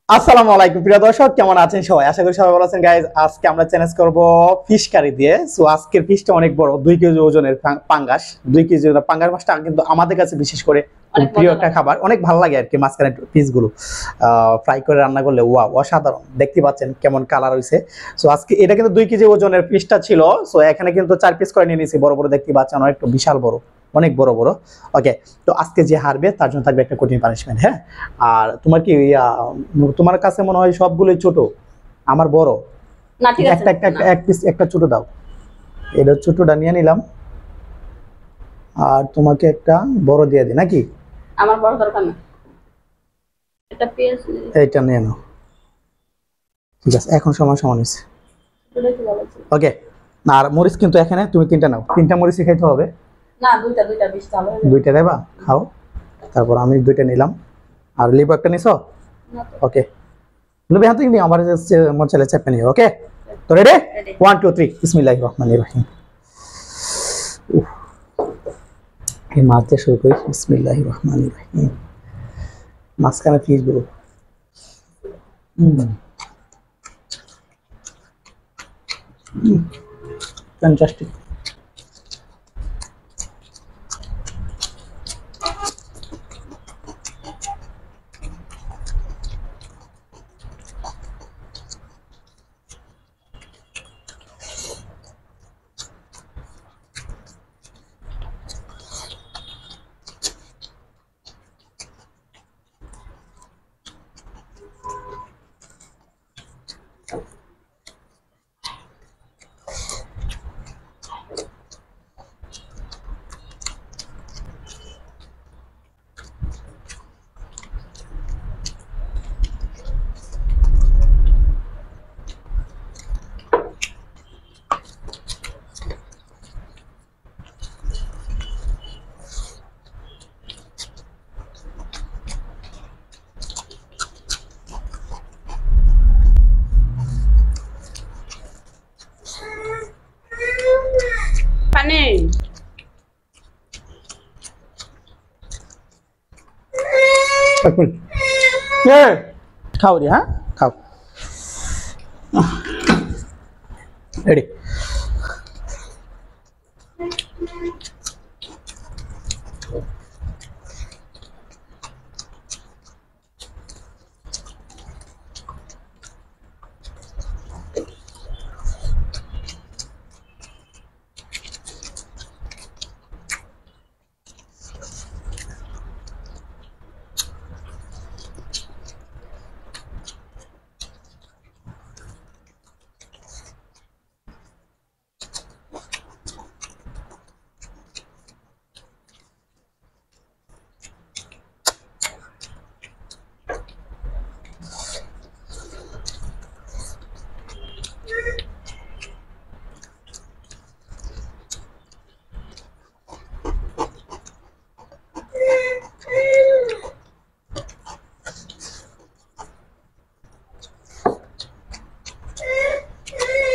আসসালামু আলাইকুম প্রিয় দর্শক, কেমন আছেন সবাই? আশা করি সবাই ভালো আছেন গাইজ। আজকে আমরা চ্যালেঞ্জ করব ফিশ কারি দিয়ে। সো আজকের ফিশটা অনেক বড়, 2 কেজি ওজনের পাঙ্গাস। 2 কেজি ওজনের পাঙ্গাস মাছটা কিন্তু আমাদের কাছে বিশেষ করে খুব অনেক প্রিয় মজা একটা লাগে। খাবার, অনেক ভালো লাগে আর কি। মাঝখানে পিসগুলো ফ্রাই করে রান্না করলে ওয়াও, অসাধারণ। দেখতে পাচ্ছেন কেমন কালার হয়েছে। সো আজকে এটা কিন্তু 2 কেজি ওজনের ফিশটা ছিল। সো এখানে কিন্তু 4 পিস করে নিয়ে নিয়েছি, বড় বড় দেখতে পাচ্ছেন, অনেক বিশাল বড়, অনেক বড় বড়। ওকে, তো আজকে যে হারবে তার জন্য থাকবে একটা কঠিন পানিশমেন্ট, হ্যাঁ। আর তোমার কি তোমার কাছে মনে হয় সবগুলোই ছোট, আমার বড়। না ঠিক আছে একটা একটা না, একটা এক পিস একটা ছোট দাও। এটা ছোটটা নিয়ে নিলাম, আর তোমাকে একটা বড় দিয়ে দিই নাকি? আমার বড় দরকার না। এটা পেঁয়াজ এইটা নিয়ে নাও। ঠিক আছে, এখন সমান সমান হয়েছে। এটা কি ভালো ছিল? ওকে, আর মরিচ কিন্তু এখানে তুমি 3টা নাও, 3টা মরিচই খাইতে হবে। না দুইটা দুইটা বেশ ভালো হয়ে যাবে। 2টা দেবা, খাও। তারপর আমি 2টা নিলাম, আর লেবু একটা নিছো। না তো, ওকে, লেবু হাতে নিয়ে আমার মন চলে চেপে নিও। ওকে, তো রেডি? ready। 1 2 3 বিসমিল্লাহির রহমানির রহিম। এই মাছ দিয়ে শুরু করি, বিসমিল্লাহির রহমানির রহিম। মাঝখানে ফিশগুলো, ফ্যান্টাস্টিক। পানি খাও রে, হ্যাঁ খাও। রেডি?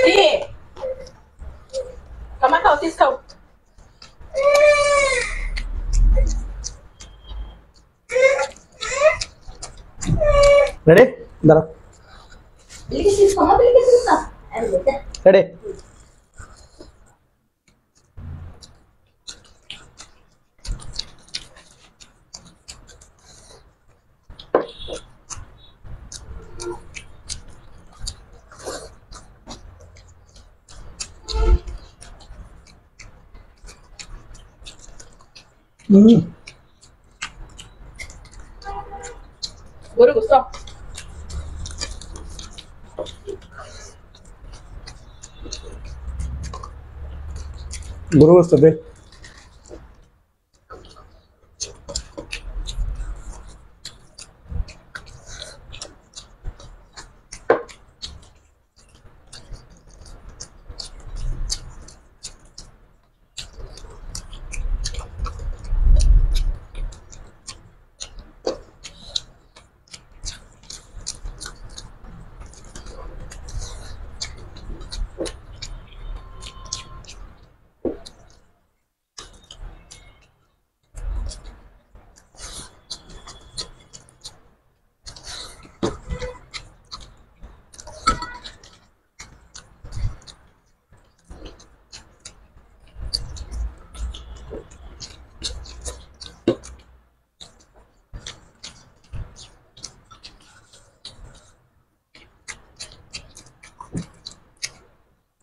কি কামা খাও চিজ খাও। রেডি? দাঁড়াও। বিলি চিজ খাও, বিলি চিজ খাও। এই দেখে রেডি? গরু গোস্ত গরু গোস্ত দে।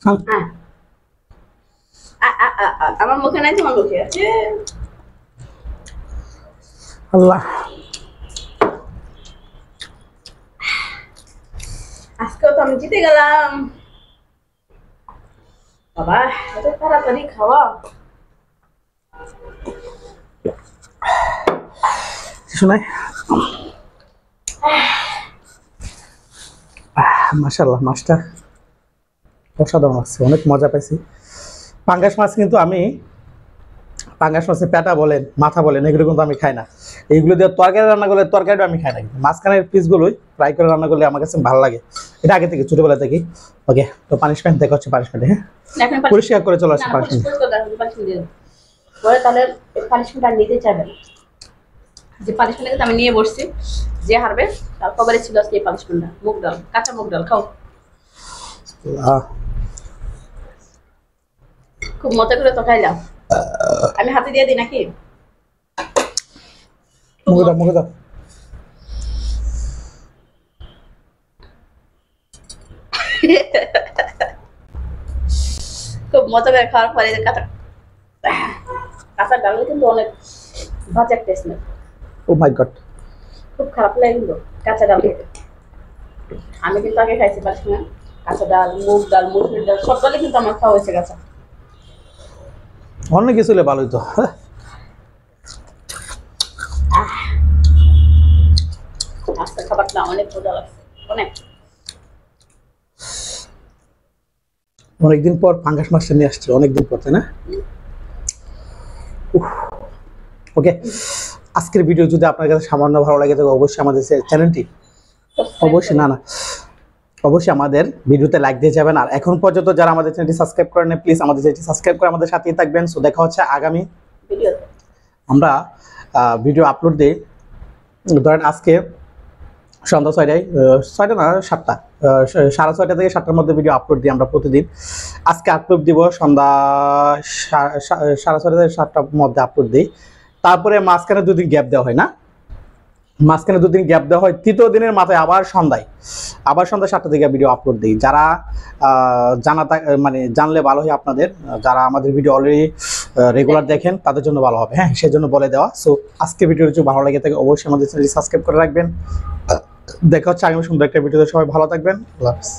হ্যাঁ আমার মুখে নাই তোমার মুখে আছে আল্লাহ আজকেও তো আমি জিতে গেলাম বাবা এত তাড়াতাড়ি খাওয়া শোনাই মাশাআল্লাহ মাছটা অসাধারণ লাগছে, অনেক মজা পাইছি। পাঙ্গাস মাছ কিন্তু আমি পাঙ্গাস মাছের পেটা বলেন মাথা বলেন এগুলো কিন্তু আমি খাই না। এইগুলো দিয়ে তরকারি রান্না করলে তরকারিটা আমি খাই না, কিন্তু মাঝখানের পিসগুলোই ফ্রাই করে রান্না করলে আমার কাছে ভালো লাগে। এটা আগে থেকে ছোটবেলা থেকে। ওকে, তো পানিশমেন্ট দেখা হচ্ছে পানিশমেন্টে। হ্যাঁ, পরিষ্কার করে চলে আসছে পানিশমেন্ট। পরে তাহলে পানিশমেন্ট আর নিতে চাইবে না, যে পানিশমেন্ট আমি নিয়ে বসছি, যে হারবে তার কবরে ছিল আজকে এই পানিশমেন্টটা। মুগ ডাল, কাঁচা মুগ ডাল খাও, খুব মজা করে তো খাইলাম। আমি হাতে দিয়ে দিই নাকি? মুখে দাও। খুব মজা করে খাওয়ার পরে কাঁচা কাঁচা ডাল কিন্তু অনেক ভাজা টেস্ট নেই। ও মাই গড, খুব খারাপ লাগে কিন্তু কাঁচা ডাল খেতে। আমি কিন্তু আগে খাইছি পানিশমেন্ট, কাঁচা ডাল, মুগ ডাল, মুসুর ডাল সব ডালে কিন্তু আমার খাওয়া হয়েছে কাঁচা। অন্য কিছু হলে ভালো হইতো। আজকে খাবারটা অনেক মজা লাগছে, অনেক। অনেকদিন পর পাঙ্গাস মাছটা নিয়ে আসছে, অনেকদিন পর, তাই না? ওকে, আজকের ভিডিও যদি আপনার কাছে সামান্য ভালো লাগে তবে অবশ্যই আমাদের চ্যানেলটি অবশ্যই আমাদের ভিডিওতে লাইক দিয়ে যাবেন। আর এখন পর্যন্ত যারা আমাদের চ্যানেলটি সাবস্ক্রাইব করেন প্লিজ আমাদের চ্যানেলটি সাবস্ক্রাইব করে আমাদের সাথেই থাকবেন। সো দেখা হচ্ছে আগামী ভিডিওতে। আমরা ভিডিও আপলোড দিই, ধরেন আজকে সন্ধ্যা 6টায়, 6টা না 7টা, 6:30 থেকে 7টার মধ্যে ভিডিও আপলোড দিই আমরা প্রতিদিন। আজকে আপলোড দিব সন্ধ্যা 6:30 থেকে 7টার মধ্যে আপলোড দিই। তারপরে মাঝখানে 2 দিন গ্যাপ দেওয়া হয় না, মাঝখানে 2 দিন গ্যাপ দেওয়া হয়, তৃতীয় দিনের মাথায় আবার সন্ধ্যা 7টা থেকে ভিডিও আপলোড দিই। যারা জানলে ভালো হয় আপনাদের, যারা আমাদের ভিডিও অলরেডি রেগুলার দেখেন তাদের জন্য ভালো হবে। হ্যাঁ, সেই জন্য বলে দেওয়া। সো আজকে ভিডিওটি যদি ভালো লাগে থাকে অবশ্যই আমাদের চ্যানেলটি সাবস্ক্রাইব করে রাখবেন। দেখা হচ্ছে আগামী সুন্দর একটা ভিডিওতে, সবাই ভালো থাকবেন। আল্লাহ হাফেজ।